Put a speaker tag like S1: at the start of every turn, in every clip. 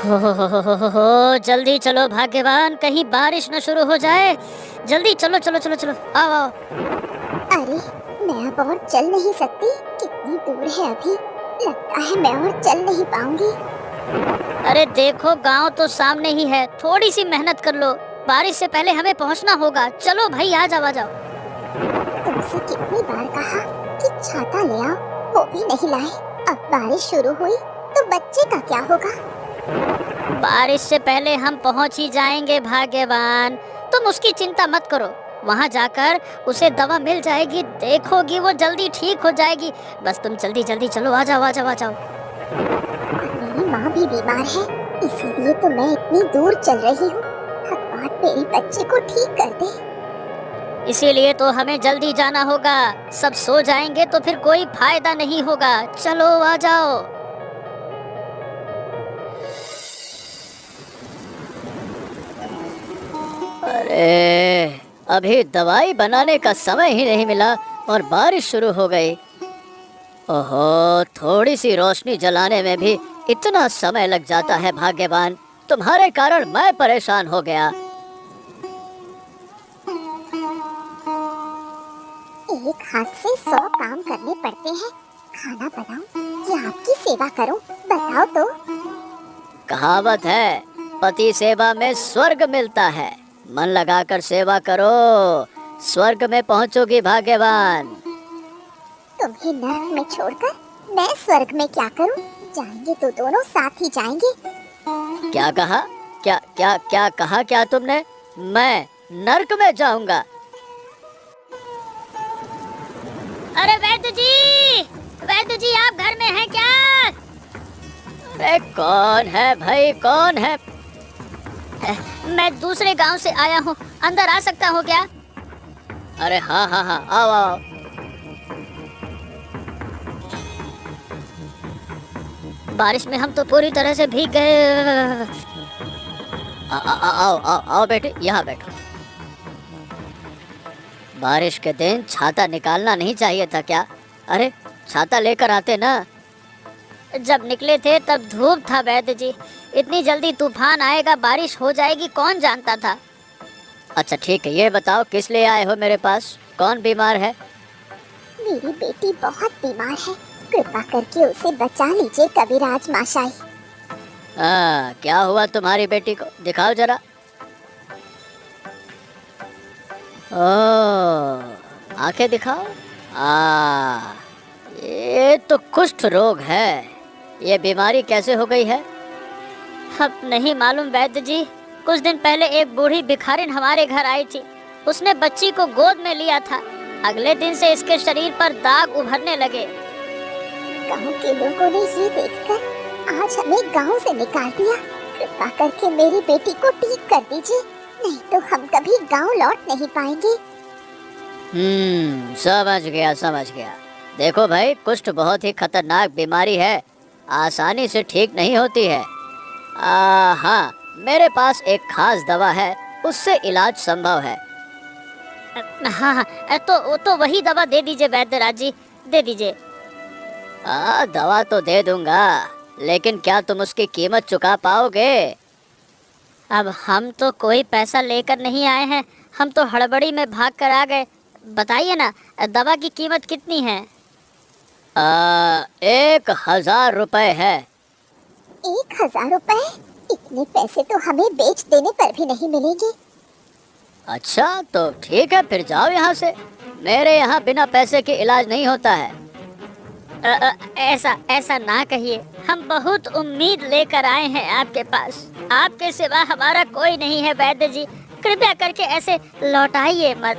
S1: हो, जल्दी चलो भाग्यवान, कहीं बारिश न शुरू हो जाए। जल्दी चलो चलो चलो चलो, आओ आओ।
S2: अरे, मैं अब और चल नहीं सकती। कितनी दूर है अभी। लगता है मैं और चल नहीं पाऊंगी।
S1: अरे देखो, गांव तो सामने ही है, थोड़ी सी मेहनत कर लो। बारिश से पहले हमें पहुंचना होगा। चलो भाई, आ जाओ आ जाओ।
S2: तुमसे कितनी बार कहा कि छाता ले आओ, वो भी नहीं लाए। अब बारिश शुरू हुई तो बच्चे का क्या होगा?
S1: बारिश से पहले हम पहुंच ही जाएंगे भाग्यवान। तुम उसकी चिंता मत करो। वहां जाकर उसे दवा मिल जाएगी, देखोगी वो जल्दी ठीक हो जाएगी। बस तुम जल्दी जल्दी चलो, आ जाओ आ जाओ आ जाओ।
S2: मेरी माँ भी बीमार है, इसीलिए तो मैं इतनी दूर चल रही हूँ। भगवान मेरे बच्चे को ठीक कर दे।
S1: इसीलिए तो हमें जल्दी जाना होगा। सब सो जाएंगे तो फिर कोई फायदा नहीं होगा। चलो आ जाओ।
S3: अरे, अभी दवाई बनाने का समय ही नहीं मिला और बारिश शुरू हो गई। ओहो, थोड़ी सी रोशनी जलाने में भी इतना समय लग जाता है भाग्यवान। तुम्हारे कारण मैं परेशान हो गया।
S2: एक हाथ से 100 काम करने पड़ते हैं। खाना बनाऊं या आपकी सेवा करूं? बताओ तो।
S3: कहावत है, पति सेवा में स्वर्ग मिलता है। मन लगाकर सेवा करो, स्वर्ग में पहुंचोगी भाग्यवान।
S2: तुम्हें नर्क में छोड़कर मैं स्वर्ग में क्या करूं? जाएंगे तो दोनों साथ ही जाएंगे।
S3: क्या कहा? क्या क्या क्या कहा क्या तुमने? मैं नर्क में जाऊंगा?
S1: अरे वैद्य जी आप घर में हैं क्या?
S3: अरे कौन है भाई, कौन है?
S1: मैं दूसरे गांव से आया हूँ, अंदर आ सकता हूँ क्या?
S3: अरे हाँ हाँ हाँ, आओ आओ।
S1: बारिश में हम तो पूरी तरह से भीग गए।
S3: आओ आओ आओ बेटे, यहाँ बैठो। बारिश के दिन छाता निकालना नहीं चाहिए था क्या? अरे छाता लेकर आते ना।
S1: जब निकले थे तब धूप था वैद्य जी। इतनी जल्दी तूफान आएगा, बारिश हो जाएगी, कौन जानता था।
S3: अच्छा ठीक है, ये बताओ किस लिए आए हो मेरे पास? कौन बीमार है?
S2: मेरी बेटी बहुत बीमार है, कृपा करके उसे बचा लीजिए कविराज माशाई।
S3: क्या हुआ तुम्हारी बेटी को? दिखाओ जरा। ओह, आंखें दिखाओ। ये तो कुष्ठ रोग है। ये बीमारी कैसे हो गई है?
S1: अब नहीं मालूम वैद्य जी। कुछ दिन पहले एक बूढ़ी भिखारिन हमारे घर आई थी। उसने बच्ची को गोद में लिया था। अगले दिन से इसके शरीर पर दाग उभरने लगे।
S2: गांव के लोगों ने ये देखकर आज हमें गांव से निकाल दिया। कृपा करके मेरी बेटी को ठीक कर दीजिए, नहीं तो हम कभी गांव लौट नहीं पाएंगे।
S3: समझ गया समझ गया। देखो भाई, कुष्ठ बहुत ही खतरनाक बीमारी है, आसानी से ठीक नहीं होती है। हाँ, मेरे पास एक खास दवा है, उससे इलाज संभव है।
S1: हाँ हाँ, तो वही दवा दे दीजिए वैद्यराज जी, दे दीजिए।
S3: दवा तो दे दूंगा, लेकिन क्या तुम उसकी कीमत चुका पाओगे?
S1: अब हम तो कोई पैसा लेकर नहीं आए हैं, हम तो हड़बड़ी में भाग कर आ गए। बताइए ना, दवा की कीमत कितनी है?
S3: 1000 रुपए है।
S2: 1000 रुपए? इतने पैसे तो हमें बेच देने पर भी नहीं मिलेंगे।
S3: अच्छा तो ठीक है, फिर जाओ यहाँ से। मेरे यहाँ बिना पैसे के इलाज नहीं होता है।
S1: ऐसा ना कहिए, हम बहुत उम्मीद लेकर आए हैं आपके पास। आपके सिवा हमारा कोई नहीं है वैद्य जी, कृपया करके ऐसे लौटाइए मत।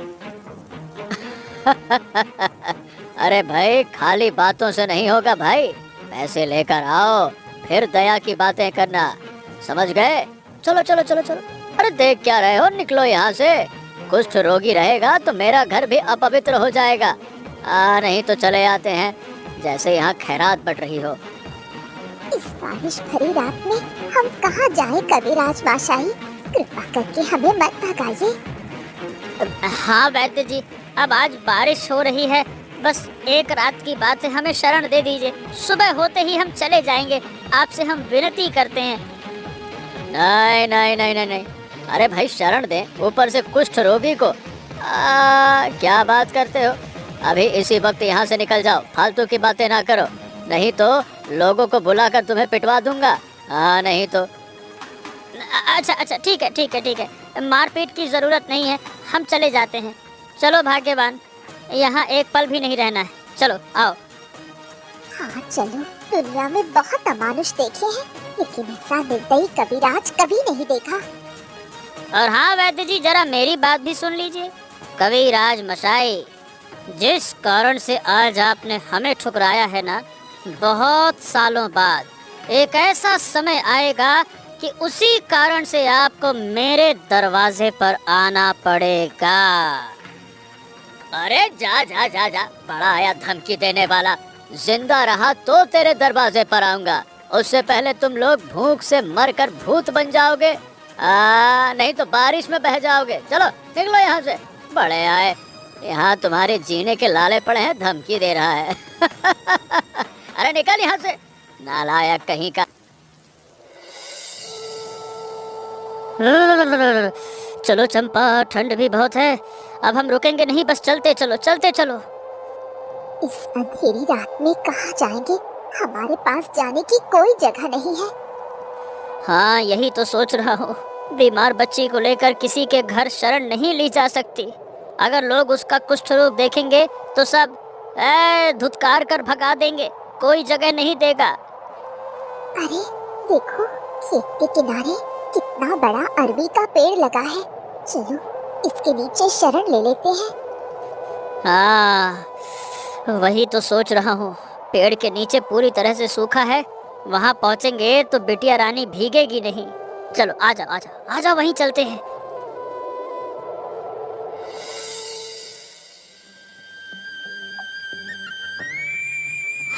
S3: अरे भाई, खाली बातों से नहीं होगा भाई, पैसे लेकर आओ, फिर दया की बातें करना, समझ गए? चलो चलो चलो चलो। अरे देख क्या रहे हो, निकलो यहाँ से। कुष्ठ रोगी रहेगा तो मेरा घर भी अपवित्र हो जाएगा। नहीं तो चले आते हैं, जैसे यहाँ खैरात बढ़ रही हो।
S2: इस बारिश भरी रात में हम कहाँ जाएं कविराज माशाई? कृपा करके हमें मत भगाइए।
S1: हाँ वैद्य जी, अब आज बारिश हो रही है, बस एक रात की बात है, हमें शरण दे दीजिए। सुबह होते ही हम चले जाएंगे, आपसे हम विनती करते हैं।
S3: नहीं नहीं नहीं नहीं नहीं, अरे भाई शरण दे, ऊपर से कुष्ठ रोगी को। क्या बात करते हो? अभी इसी वक्त यहाँ से निकल जाओ, फालतू की बातें ना करो, नहीं तो लोगों को बुलाकर तुम्हें पिटवा दूंगा। हाँ नहीं तो।
S1: अच्छा अच्छा ठीक है ठीक है ठीक है, मारपीट की जरूरत नहीं है, हम चले जाते हैं। चलो भाग्यवान, यहाँ एक पल भी नहीं रहना है, चलो आओ।
S2: हाँ चलो, दुनिया में बहुत अमानुष देखे हैं, लेकिन ऐसा निर्दयी कविराज कभी नहीं देखा।
S1: और हाँ वैद्य जी, जरा मेरी बात भी सुन लीजिए। कविराज मशाई, जिस कारण से आज आपने हमें ठुकराया है ना, बहुत सालों बाद एक ऐसा समय आएगा कि उसी कारण से आपको मेरे दरवाजे पर आना पड़ेगा।
S3: अरे जा जा जा जा, बड़ा आया धमकी देने वाला। जिंदा रहा तो तेरे दरवाजे पर आऊंगा, उससे पहले तुम लोग भूख से मरकर भूत बन जाओगे। नहीं तो बारिश में बह जाओगे। चलो निकलो यहाँ से। बड़े आए, यहाँ तुम्हारे जीने के लाले पड़े हैं, धमकी दे रहा है। अरे निकल यहाँ से, नालायक कहीं का।
S1: चलो चंपा, ठंड भी बहुत है, अब हम रुकेंगे नहीं, बस चलते चलो चलते चलो।
S2: इस अंधेरी रात में कहाँ जाएंगे? हमारे पास जाने की कोई जगह नहीं है।
S1: हाँ यही तो सोच रहा हूँ, बीमार बच्ची को लेकर किसी के घर शरण नहीं ली जा सकती। अगर लोग उसका कुष्ठ रोग देखेंगे तो सब धुतकार कर भगा देंगे, कोई जगह नहीं देगा।
S2: अरे देखो, खेत के किनारे कितना बड़ा अरबी का पेड़ लगा है, चलो इसके नीचे शरण ले लेते हैं।
S1: हाँ वही तो सोच रहा हूँ, पेड़ के नीचे पूरी तरह से सूखा है, वहाँ पहुँचेंगे तो बिटिया रानी भीगेगी नहीं। चलो आ जाओ आ जाओ आ जाओ, वहीं चलते हैं।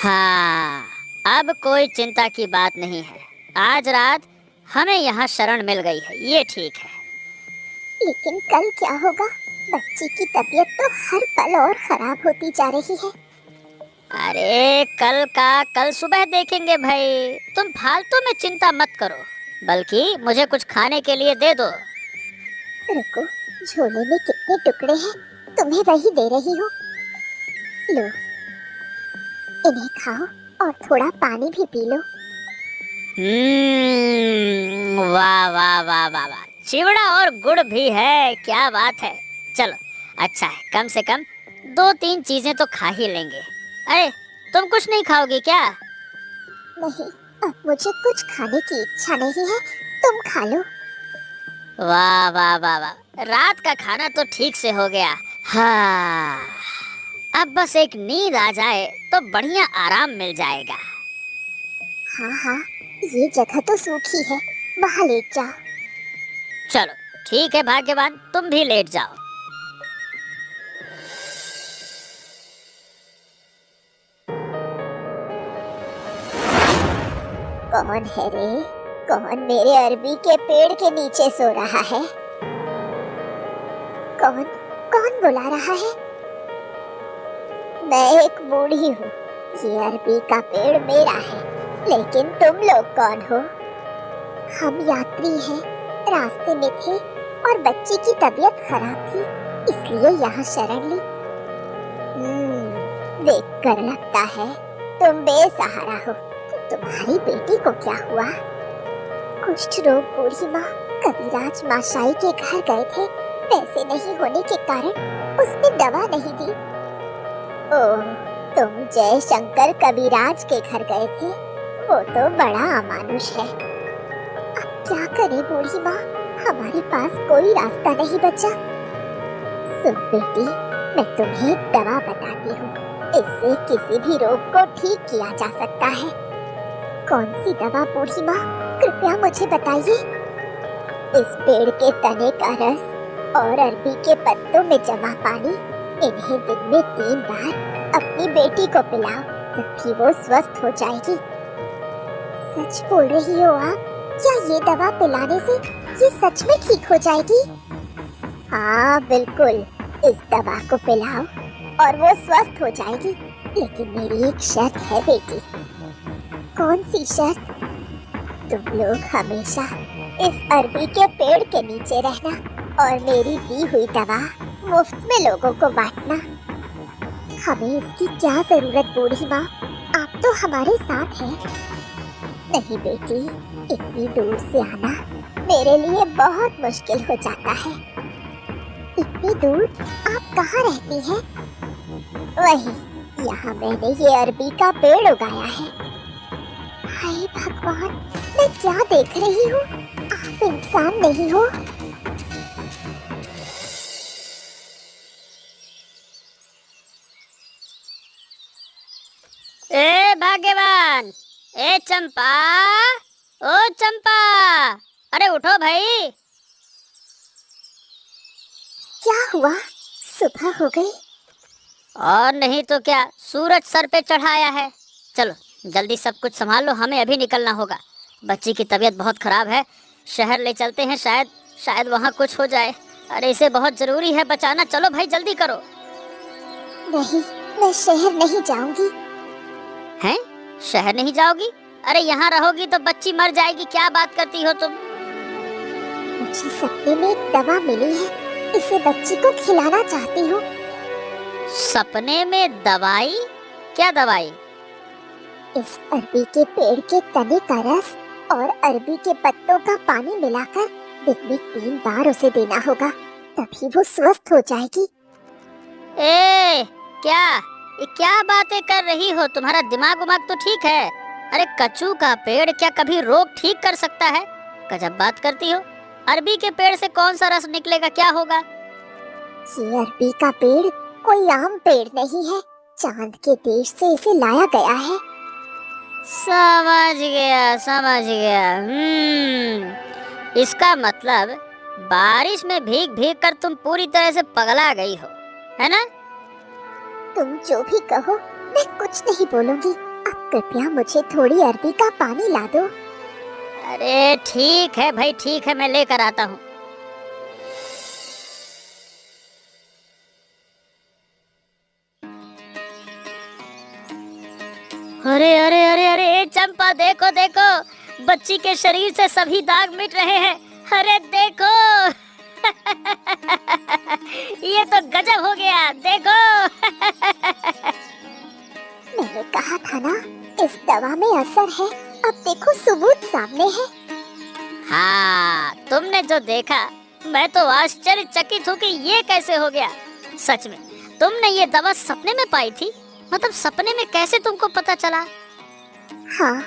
S1: हाँ अब कोई चिंता की बात नहीं है, आज रात हमें यहाँ शरण मिल गई है, ये ठीक है।
S2: लेकिन कल क्या होगा? बच्ची की तबीयत तो हर पल और खराब होती जा रही है।
S1: अरे कल का कल सुबह देखेंगे भाई, तुम फालतू में चिंता मत करो, बल्कि मुझे कुछ खाने के लिए दे दो।
S2: रुको, झोले में कितने टुकड़े हैं, तुम्हें वही दे रही हूँ। लो, इन्हें खाओ और थोड़ा पानी भी पी लो।
S1: वाह वाह वाह वाह वाह, चिवड़ा और गुड़ भी है, क्या बात है। चलो अच्छा है, कम से कम 2-3 चीजें तो खा ही लेंगे। अरे तुम कुछ नहीं खाओगी क्या?
S2: नहीं, अब मुझे कुछ खाने की इच्छा नहीं है, तुम खा लो।
S1: वाह वाह वाह वाह, रात का खाना तो ठीक से हो गया। हाँ अब बस एक नींद आ जाए तो बढ़िया आराम मिल जाएगा।
S2: हाँ हाँ, ये जगह तो सूखी है, वहाँ लेट जाओ।
S1: चलो ठीक है भाग्यवान, तुम भी लेट जाओ।
S2: कौन है रे? कौन मेरे अरबी के पेड़ के नीचे सो रहा है? कौन कौन बुला रहा है? मैं एक बूढ़ी हूँ, ये अरबी का पेड़ मेरा है, लेकिन तुम लोग कौन हो? हम यात्री हैं, रास्ते में थे और बच्ची की तबीयत खराब थी, इसलिए यहाँ शरण ली। देखकर लगता है तुम बेसहारा हो। तुम्हारी बेटी को क्या हुआ? कुष्ठ रोग बूढ़ी माँ कविराज माशाई के घर गए थे, पैसे नहीं होने के कारण उसने दवा नहीं दी। ओह, तुम जय शंकर कविराज के घर गए थे, वो तो बड़ा अमानुष है। अब क्या करें बूढ़ी माँ, हमारे पास कोई रास्ता नहीं बचा। सुन बेटी, मैं तुम्हें दवा बताती हूँ, इससे किसी भी रोग को ठीक किया जा सकता है। कौन सी दवा बूढ़ी माँ, कृपया मुझे बताइए। इस पेड़ के तने का रस और अरबी के पत्तों में जमा पानी, इन्हें दिन में 3 बार अपनी बेटी को पिलाओ, तभी वो स्वस्थ हो जाएगी। सच बोल रही हो आप? क्या ये दवा पिलाने से ये सच में ठीक हो जाएगी? हाँ बिल्कुल, इस दवा को पिलाओ और वो स्वस्थ हो जाएगी, लेकिन मेरी एक शर्त है बेटी। कौन सी शर्त? तुम लोग हमेशा इस अरबी के पेड़ के नीचे रहना और मेरी दी हुई दवा मुफ्त में लोगों को बांटना। हमें इसकी क्या जरूरत बूढ़ी माँ, आप तो हमारे साथ हैं। नहीं बेटी, इतनी दूर से आना मेरे लिए बहुत मुश्किल हो जाता है। इतनी दूर आप कहाँ रहती हैं? वही, यहाँ मैंने ये अरबी का पेड़ उगाया है। हाय भगवान, मैं क्या देख रही हूँ? आप इंसान नहीं हो।
S1: ए भाग्यवान, ए चंपा, ओ चंपा, अरे उठो भाई।
S2: क्या हुआ? सुबह हो गई?
S1: और नहीं तो क्या, सूरज सर पे चढ़ाया है। चलो जल्दी सब कुछ संभाल लो, हमें अभी निकलना होगा। बच्ची की तबीयत बहुत खराब है, शहर ले चलते हैं, शायद वहाँ कुछ हो जाए। अरे इसे बहुत जरूरी है बचाना, चलो भाई जल्दी करो।
S2: नहीं, मैं शहर नहीं जाऊंगी।
S1: हैं? शहर नहीं जाओगी? अरे यहाँ रहोगी तो बच्ची मर जाएगी, क्या बात करती हो तुम?
S2: मुझे सपने में एक दवा मिली है, इसे बच्ची को खिलाना चाहती हूँ।
S1: सपने में दवाई? क्या दवाई?
S2: इस अरबी के पेड़ के तने का रस और अरबी के पत्तों का पानी मिलाकर दिन में 3 बार उसे देना होगा, तभी वो स्वस्थ हो जाएगी।
S1: ये क्या बातें कर रही हो? तुम्हारा दिमाग उमाग तो ठीक है? अरे कचू का पेड़ क्या कभी रोग ठीक कर सकता है? गजब बात करती हो। अरबी के पेड़ से कौन सा रस निकलेगा, क्या होगा?
S2: ये अरबी का पेड़ कोई आम पेड़ नहीं है, चांद के देश से इसे लाया गया है।
S1: समझ गया। इसका मतलब बारिश में भीग भीग कर तुम पूरी तरह से पगला गई हो, है ना?
S2: तुम जो भी कहो, मैं कुछ नहीं बोलूंगी। अब कृपया मुझे थोड़ी अरबी का पानी ला दो।
S1: अरे ठीक है भाई, ठीक है, मैं लेकर आता हूँ। अरे चंपा, देखो देखो, बच्ची के शरीर से सभी दाग मिट रहे हैं। अरे देखो ये तो गजब हो गया, देखो
S2: मैंने कहा था ना, इस दवा में असर है। अब देखो, सबूत सामने है।
S1: हाँ, तुमने जो देखा, मैं तो आश्चर्यचकित हूँ कि ये कैसे हो गया। सच में तुमने ये दवा सपने में पाई थी? मतलब सपने में कैसे तुमको पता चला?
S2: हाँ,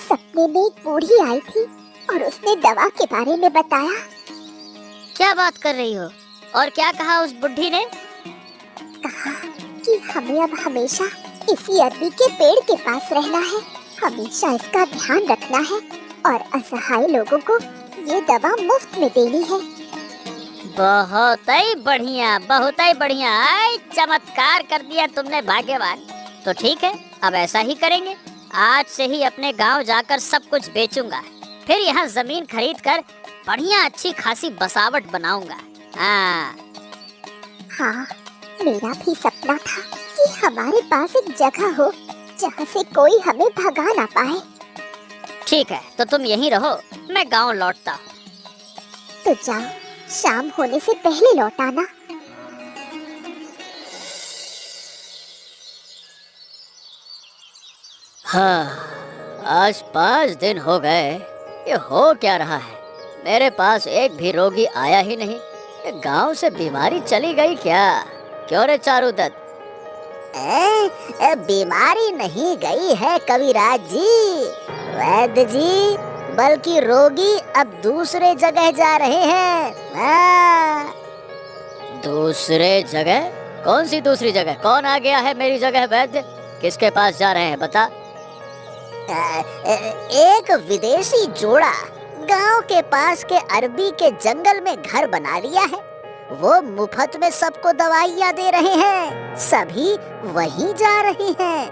S2: सपने में एक बूढ़ी आई थी और उसने दवा के बारे में बताया।
S1: क्या बात कर रही हो? और क्या कहा उस बुढ़ी ने?
S2: कहा कि हमें अब हमेशा इसी अरबी के पेड़ के पास रहना है, हमेशा इसका ध्यान रखना है और असहाय लोगों को ये दवा मुफ्त में देनी है।
S1: बहुत ही बढ़िया, आई चमत्कार कर दिया तुमने भाग्यवान। तो ठीक है, अब ऐसा ही करेंगे। आज से ही अपने गांव जाकर सब कुछ बेचूंगा, फिर यहाँ जमीन खरीद कर बढ़िया अच्छी खासी बसावट बनाऊंगा।
S2: हाँ, मेरा भी सपना था कि हमारे पास एक जगह हो जहाँ से कोई हमें भगा ना पाए।
S1: ठीक है, तो तुम यहीं रहो, मैं गांव लौटता हूँ।
S2: तो जाओ, शाम होने से पहले लौट आना।
S3: हाँ, आज 5 दिन हो गए। ये हो क्या रहा है? मेरे पास एक भी रोगी आया ही नहीं। ये गांव से बीमारी चली गई क्या? क्यों रे चारूदत्त?
S2: बीमारी नहीं गई है कविराज जी, वैद्य जी, बल्कि रोगी अब दूसरे जगह जा रहे हैं।
S3: दूसरे जगह? कौन सी दूसरी जगह? कौन आ गया है मेरी जगह वैद्य? किसके पास जा रहे हैं, बता।
S2: एक विदेशी जोड़ा गांव के पास के अरबी के जंगल में घर बना लिया है। वो मुफ्त में सबको दवाइयाँ दे रहे हैं, सभी वहीं जा रहे हैं।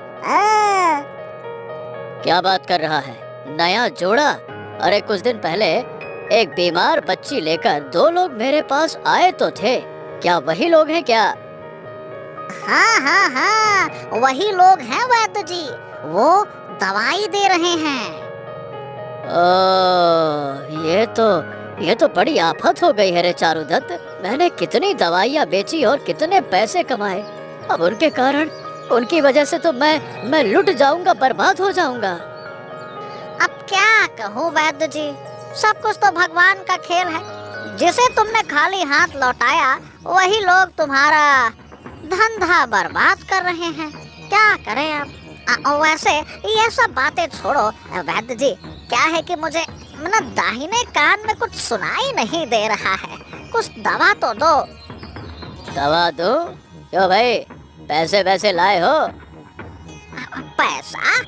S3: क्या बात कर रहा है? नया जोड़ा? अरे कुछ दिन पहले एक बीमार बच्ची लेकर 2 लोग मेरे पास आए तो थे। क्या वही लोग हैं क्या?
S2: हाँ, वही लोग हैं वैद्य जी, वो दवाई दे रहे हैं।
S3: ये तो बड़ी आफत हो गई है रे चारुदत्त। मैंने कितनी दवाइयाँ बेची और कितने पैसे कमाए, अब उनके कारण, उनकी वजह से तो मैं लुट जाऊंगा, बर्बाद हो जाऊंगा।
S1: अब क्या कहूँ वैद्य जी, सब कुछ तो भगवान का खेल है। जिसे तुमने खाली हाथ लौटाया वही लोग तुम्हारा धंधा बर्बाद कर रहे हैं। क्या करें अब? वैसे ये सब बातें छोड़ो वैद्य जी, क्या है कि मुझे दाहिने कान में कुछ सुनाई नहीं दे रहा है, कुछ दवा तो दो।
S3: दवा दो? क्यों भाई, पैसे वैसे लाए हो?
S1: पैसा?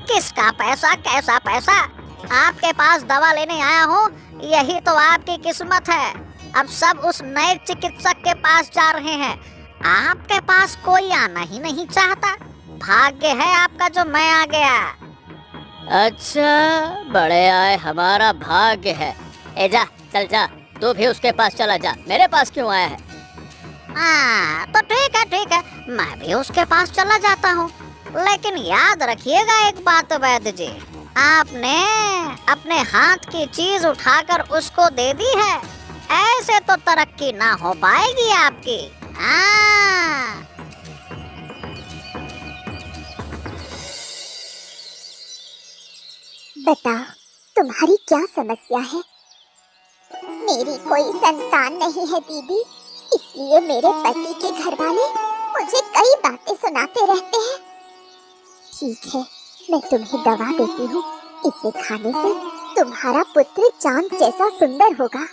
S1: किसका पैसा? कैसा पैसा? आपके पास दवा लेने आया हूँ, यही तो आपकी किस्मत है। अब सब उस नए चिकित्सक के पास जा रहे हैं, आपके पास कोई आना ही नहीं चाहता। भाग्य है आपका जो मैं आ गया।
S3: अच्छा, बड़े आए हमारा भाग्य है। ए जा, चल जा, तू भी उसके पास चला जा, मेरे पास क्यों आया है?
S1: हाँ तो ठीक है, मैं भी उसके पास चला जाता हूँ। लेकिन याद रखिएगा एक बात वैद्य जी, आपने अपने हाथ की चीज उठाकर उसको दे दी है, ऐसे तो तरक्की ना हो पाएगी आपकी। हाँ।
S2: बताओ तुम्हारी क्या समस्या है? मेरी कोई संतान नहीं है दीदी, इसलिए मेरे पति के घर वाले मुझे कई बातें सुनाते रहते हैं। ठीक है, मैं तुम्हें दवा देती हूँ, इसे खाने से तुम्हारा पुत्र चांद जैसा सुंदर होगा।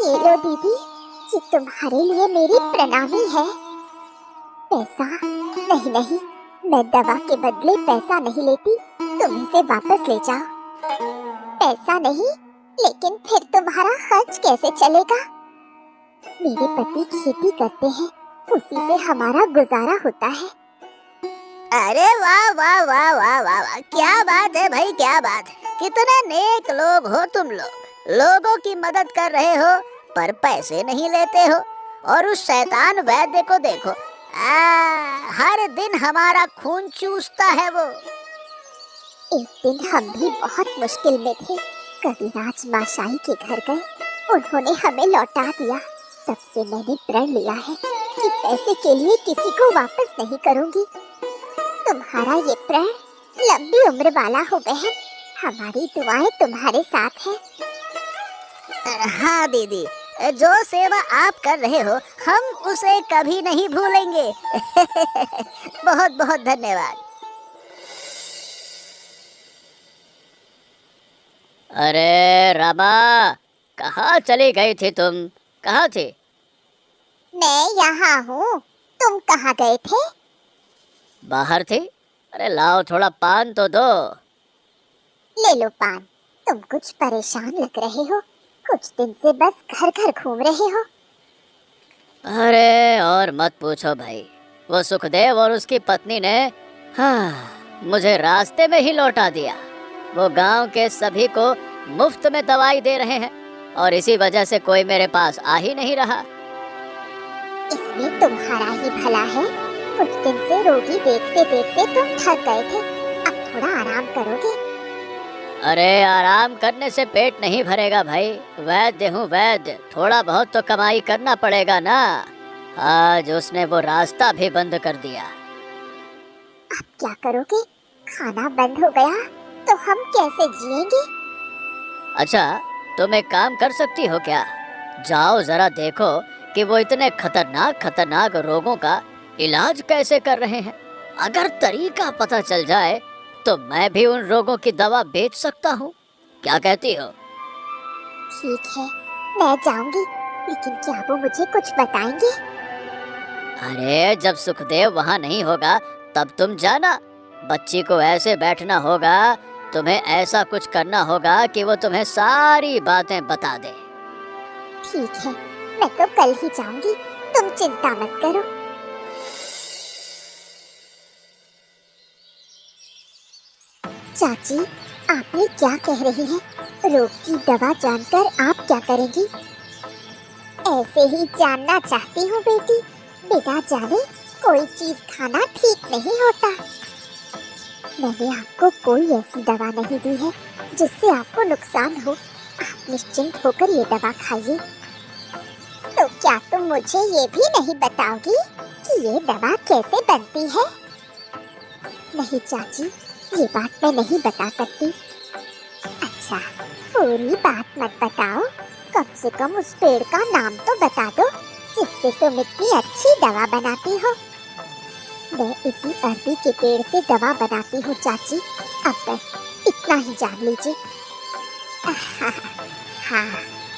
S2: ये लो दीदी, ये तुम्हारे लिए मेरी प्रणामी है। पैसा नहीं, मैं दवा के बदले पैसा नहीं लेती, तुम इसे वापस ले जाओ। पैसा नहीं, लेकिन फिर तुम्हारा खर्च कैसे चलेगा? मेरे पति खेती करते हैं, उसी से हमारा गुजारा होता है।
S1: अरे वाह वाह वाह वाह वाह वाह, क्या बात है भाई, क्या बात है। कितने नेक लोग हो तुम लोग, लोगों की मदद कर रहे हो पर पैसे नहीं लेते हो। और उस शैतान वैद्य को देखो, हर दिन हमारा खून चूसता है वो।
S2: एक दिन हम भी बहुत मुश्किल में थे, कविराज माशाई के घर गए, उन्होंने हमें लौटा दिया। तब से मैंने प्रण लिया है कि पैसे के लिए किसी को वापस नहीं करूंगी। तुम्हारा ये प्रण लंबी उम्र वाला हो बहन, हमारी दुआएं तुम्हारे साथ हैं।
S1: हाँ दीदी, जो सेवा आप कर रहे हो हम उसे कभी नहीं भूलेंगे। बहुत बहुत धन्यवाद।
S3: अरे रमा, कहाँ चली गई थी तुम? कहाँ थी?
S2: मैं यहाँ हूँ, तुम कहाँ गए थे?
S3: बाहर थी। अरे लाओ, थोड़ा पान तो दो।
S2: ले लो पान। तुम कुछ परेशान लग रहे हो, कुछ दिन से बस घर घर घूम रहे हो।
S3: अरे और मत पूछो भाई, वो सुखदेव और उसकी पत्नी ने मुझे रास्ते में ही लौटा दिया। वो गांव के सभी को मुफ्त में दवाई दे रहे हैं और इसी वजह से कोई मेरे पास आ ही नहीं रहा।
S2: इसमें तुम्हारा ही भला है, कुछ दिन से रोगी देखते देखते तुम थक गए थे, अब थोड़ा आराम करोगे।
S3: अरे आराम करने से पेट नहीं भरेगा भाई, वैद्य हूँ वैद्य, थोड़ा बहुत तो कमाई करना पड़ेगा ना। आज उसने वो रास्ता भी बंद कर दिया।
S2: अब क्या करोगे? खाना बंद हो गया तो हम कैसे जिएंगे?
S3: अच्छा, तुम एक काम कर सकती हो क्या? जाओ जरा देखो कि वो इतने खतरनाक रोगों का इलाज कैसे कर रहे हैं। अगर तरीका पता चल जाए तो मैं भी उन रोगों की दवा बेच सकता हूँ। क्या कहती हो?
S2: ठीक है, मैं जाऊंगी, लेकिन क्या वो मुझे कुछ बताएंगे?
S3: अरे जब सुखदेव वहाँ नहीं होगा तब तुम जाना। बच्ची को ऐसे बैठना होगा, तुम्हें ऐसा कुछ करना होगा कि वो तुम्हें सारी बातें बता दे।
S2: ठीक है, मैं तो कल ही जाऊंगी, तुम चिंता मत करो। चाची, आप ये क्या कह रही हैं? रोग की दवा जानकर आप क्या करेंगी? ऐसे ही जानना चाहती हूँ बेटी। बिना जाने कोई चीज खाना ठीक नहीं होता। मैंने आपको कोई ऐसी दवा नहीं दी है जिससे आपको नुकसान हो। आप निश्चिंत होकर ये दवा खाइए। तो क्या तुम मुझे ये भी नहीं बताओगी कि ये दवा कैसे बनती है? नहीं चाची, ये बात मैं नहीं बता सकती। अच्छा, पूरी बात मत बताओ, कम से कम उस पेड़ का नाम तो बता दो जिससे तुम इतनी अच्छी दवा बनाती हो। मैं इसी अरबी के पेड़ से दवा बनाती हूँ चाची, अब बस इतना ही जान लीजिए। हाँ,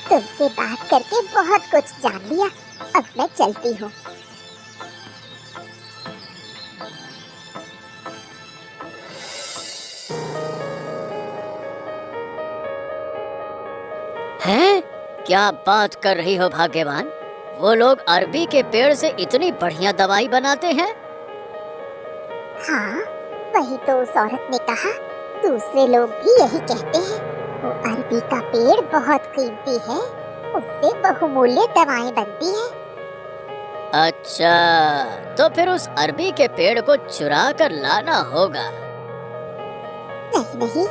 S2: तुमसे बात करके बहुत कुछ जान लिया, अब मैं चलती हूँ।
S3: हैं? क्या बात कर रही हो भाग्यवान? वो लोग अरबी के पेड़ से इतनी बढ़िया दवाई बनाते हैं?
S2: हाँ, वही तो उस औरत ने कहा। दूसरे लोग भी यही कहते हैं। वो अरबी का पेड़ बहुत कीमती है, उससे बहुमूल्य दवाएं बनती हैं।
S3: अच्छा, तो फिर उस अरबी के पेड़ को चुरा कर लाना होगा।
S2: नहीं नहीं,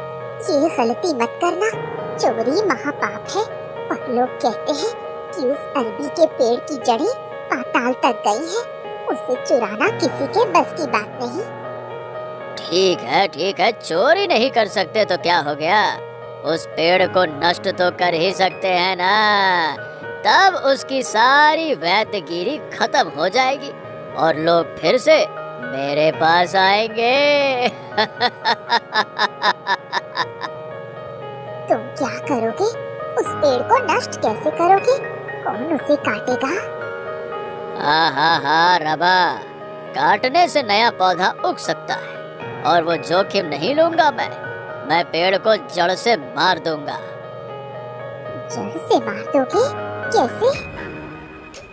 S2: ये गलती मत करना, चोरी महापाप है। और लोग कहते हैं कि उस अरबी के पेड़ की जड़ें पाताल तक गई हैं, उसे चुराना किसी के बस की बात नहीं।
S3: ठीक है, चोरी नहीं कर सकते तो क्या हो गया? उस पेड़ को नष्ट तो कर ही सकते हैं ना, तब उसकी सारी वैद्यगिरी खत्म हो जाएगी और लोग फिर से मेरे पास आएंगे।
S2: तुम क्या करोगे? उस पेड़ को नष्ट कैसे करोगे? कौन उसे काटेगा?
S3: हाँ रबा, काटने से नया पौधा उग सकता है और वो जोखिम नहीं लूंगा मैं पेड़ को जड़ से मार दूंगा।
S2: जड़ से मार दोगे? कैसे?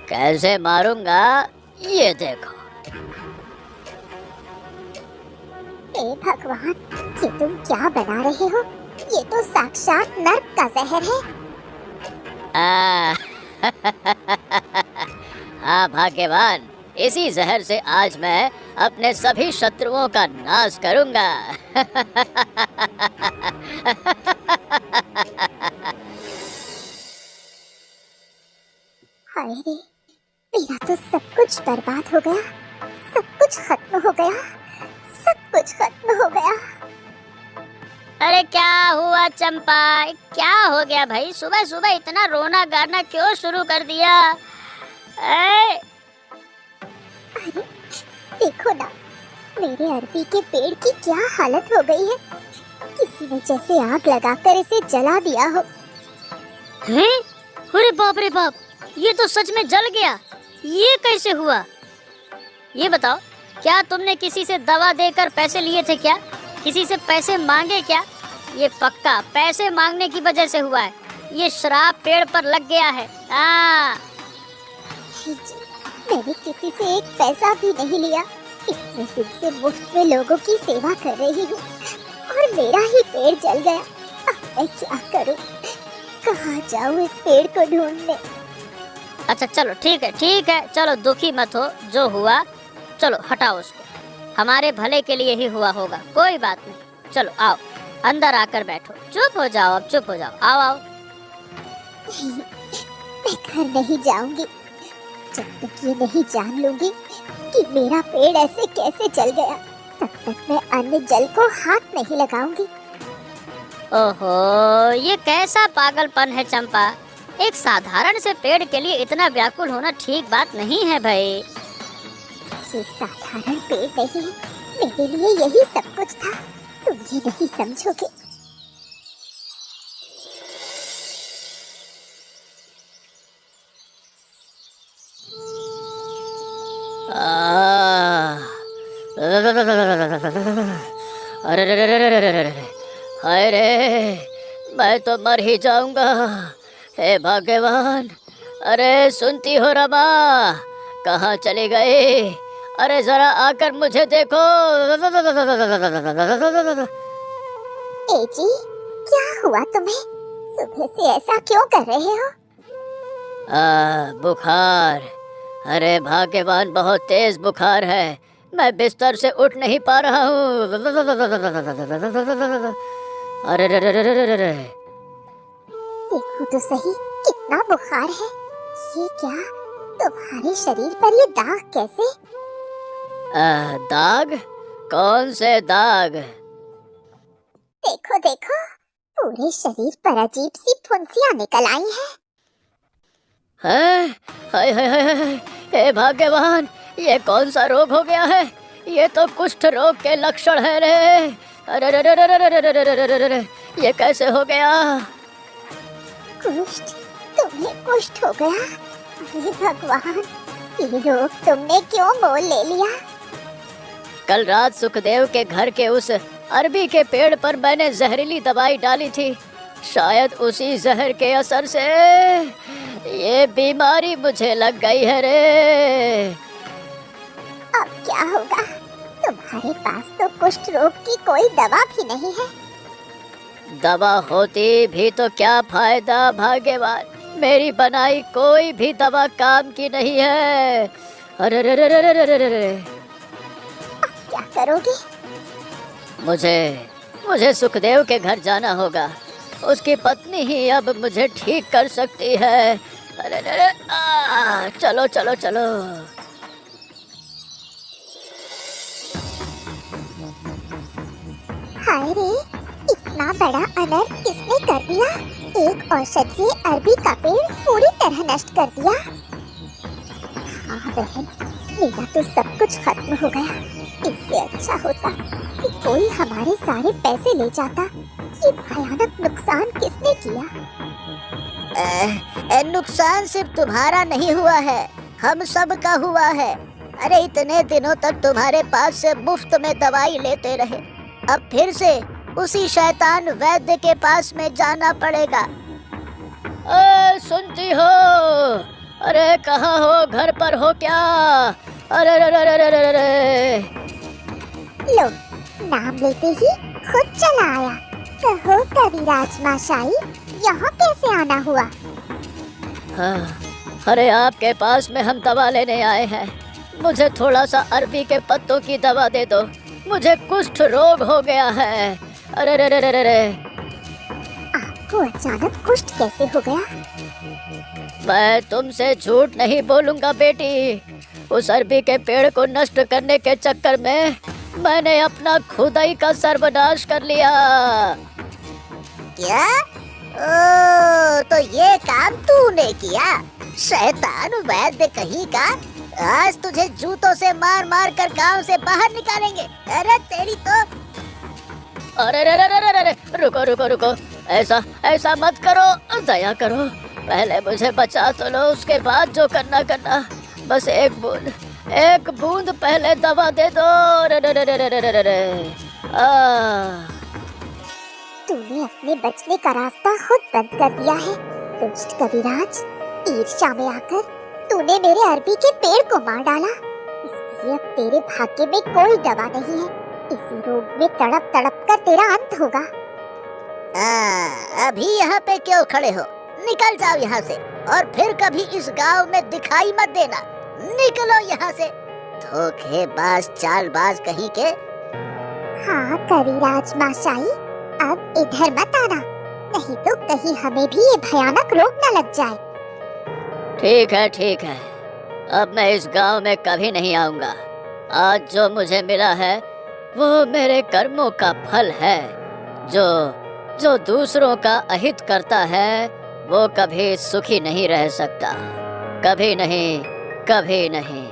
S3: कैसे मारूंगा, ये देखो।
S2: हे भगवान, ये तुम क्या बना रहे हो? ये तो साक्षात नर्क का जहर है।
S3: हाँ भाग्यवान, इसी जहर से आज मैं अपने सभी शत्रुओं का नाश करूंगा।
S2: हाय रे, मेरा तो सब कुछ बर्बाद हो गया, सब कुछ खत्म हो गया, सब कुछ खत्म हो गया।
S1: अरे क्या हुआ चंपा, क्या हो गया भाई? सुबह सुबह इतना रोना गाना क्यों शुरू कर दिया? ए?
S2: अरे देखो ना, मेरे अरबी के पेड़ की क्या हालत हो गई है। किसी ने जैसे आग लगाकर इसे जला दिया हो।
S1: हैं? अरे बाप रे बाप, ये तो सच में जल गया। ये कैसे हुआ? ये बताओ, क्या तुमने किसी से दवा देकर पैसे लिए थे क्या? किसी से पैसे मांगे क्या? ये पक्का पैसे मांगने की वजह से हुआ है। ये श्राप पेड़ पर लग गया है।
S2: मैंने किसी से एक पैसा भी नहीं लिया। इतने दिन से मुफ्त में लोगों की सेवा कर रही हूँ और मेरा ही पेड़ जल गया। अब मैं क्या करूँ? कहाँ जाऊँ इस पेड़ को ढूंढने?
S1: अच्छा चलो ठीक है, चलो दुखी मत हो। जो हुआ चलो हटाओ उसको, हमारे भले के लिए ही हुआ होगा, कोई बात नहीं। चलो आओ, अंदर आकर बैठो। चुप हो जाओ, अब चुप हो जाओ। आओ।
S2: मैं घर नहीं जाऊंगी जब तक ये नहीं जान लूंगी कि मेरा पेड़ ऐसे कैसे जल गया। तब तक मैं अन्न जल को हाथ नहीं लगाऊंगी।
S1: ओहो, ये कैसा पागलपन है चंपा। एक साधारण से पेड़ के लिए इतना व्याकुल होना ठीक बात नहीं है भाई।
S2: ये साधारण पेड़ नहीं, मेरे लिए यही सब कुछ था। तुम ये नहीं समझोगे।
S3: अरे हाय रे, मैं तो मर ही जाऊंगा। हे भगवान, अरे सुनती हो रमा, कहाँ चली गई? अरे जरा आकर मुझे देखो।
S2: ए जी, क्या हुआ तुम्हें? सुबह से ऐसा क्यों कर रहे हो?
S3: बुखार। अरे भाग्यवान, बहुत तेज बुखार है। मैं बिस्तर से उठ नहीं पा रहा हूँ। अरे रे रे रे रे रे रे।
S2: देखो तो सही कितना बुखार है। ये क्या, तुम्हारे शरीर पर ये दाग कैसे?
S3: दाग? कौन से दाग?
S2: देखो देखो, पूरे शरीर पर अजीब सी फुंसियां निकल आई हैं।
S3: हैं? हाय हाय हाय हाय, हे भाग्यवान, ये कौन सा रोग हो गया है? ये तो कुष्ठ रोग के लक्षण है रे। अरे रे रे रे रे रे रे रे रे रे रे, ये कैसे हो गया?
S2: कुष्ठ? तुम्हें कुष्ठ हो गया? अरे भगवान, ये रोग तुमने क्यों मोल ले लिया?
S3: कल रात सुखदेव के घर के उस अरबी के पेड़ पर मैंने जहरीली दवाई डाली थी। शायद उसी जहर के असर से ये बीमारी मुझे लग गई है रे।
S2: अब क्या होगा? तुम्हारे पास तो कुष्ठ रोग की कोई दवा भी नहीं है।
S3: दवा होती भी तो क्या फायदा भाग्यवान, मेरी बनाई कोई भी दवा काम की नहीं है। अरे रे रे रे रे रे रे रे।
S2: अब क्या करोगे?
S3: मुझे सुखदेव के घर जाना होगा। उसकी पत्नी ही अब मुझे ठीक कर सकती है। अरे रे रे, चलो चलो चलो।
S2: हाय रे, इतना बड़ा अनर्थ किसने कर दिया? एक औषधीय अरबी का पेड़ पूरी तरह नष्ट कर दिया। हाँ बहन, मेरा तो सब कुछ खत्म हो गया। इससे अच्छा होता कि कोई हमारे सारे पैसे ले जाता। ये भयानक नुकसान किसने किया?
S1: नुकसान सिर्फ तुम्हारा नहीं हुआ है, हम सब का हुआ है। अरे इतने दिनों तक तुम्हारे पास से मुफ्त में दवाई लेते रहे, अब फिर से उसी शैतान वैद्य के पास में जाना पड़ेगा।
S3: सुनती हो? अरे कहाँ हो? घर पर हो क्या? अरे रे रे रे रे रे।
S2: लो, नाम लेते ही खुद चला आया। कहो कविराज माशाई, यहाँ कैसे आना हुआ?
S3: हाँ, अरे आपके पास में हम दवा लेने आए हैं। मुझे थोड़ा सा अरबी के पत्तों की दवा दे दो, मुझे कुष्ठ रोग हो गया है। अरे रे रे रे रे रे।
S2: आपको अचानक कुष्ठ कैसे हो गया?
S3: मैं तुमसे झूठ नहीं बोलूंगा बेटी। उस अरबी के पेड़ को नष्ट करने के चक्कर में मैंने अपना खुदाई का सर्वनाश कर लिया।
S1: क्या? ओ, तो ये काम तूने किया? शैतान वैद्य कहीं का, आज तुझे जूतों से मार मार कर गांव से बाहर निकालेंगे। अरे तेरी तो।
S3: अरे रे रे रे रे रे, रुको रुको रुको, ऐसा ऐसा मत करो, दया करो। पहले मुझे बचा तो लो, उसके बाद जो करना करना। बस एक बूंद पहले दवा दे दो। रे रे रे रे रे रे रे रे।
S2: तूने अपने बचने का रास्ता खुद बंद कर दिया है। दुष्ट कविराज, ईर्ष्या में आकर तूने मेरे अरबी के पेड़ को मार डाला। इसलिए अब तेरे भाग्य में कोई दवा नहीं है। इसी रोग में तड़प तड़प कर तेरा अंत होगा।
S1: अभी यहाँ पे क्यों खड़े हो? निकल जाओ यहाँ से, और फिर कभी इस गांव में दिखाई मत देना। निकलो यहाँ से, धोखेबाज चालबाज कहीं के।
S2: हाँ कविराज माशाई, अब इधर मत आना, नहीं तो कहीं हमें भी ये भयानक रोग न लग जाए।
S3: ठीक है, अब मैं इस गांव में कभी नहीं आऊंगा। आज जो मुझे मिला है वो मेरे कर्मों का फल है। जो दूसरों का अहित करता है वो कभी सुखी नहीं रह सकता, कभी नहीं, कभी नहीं।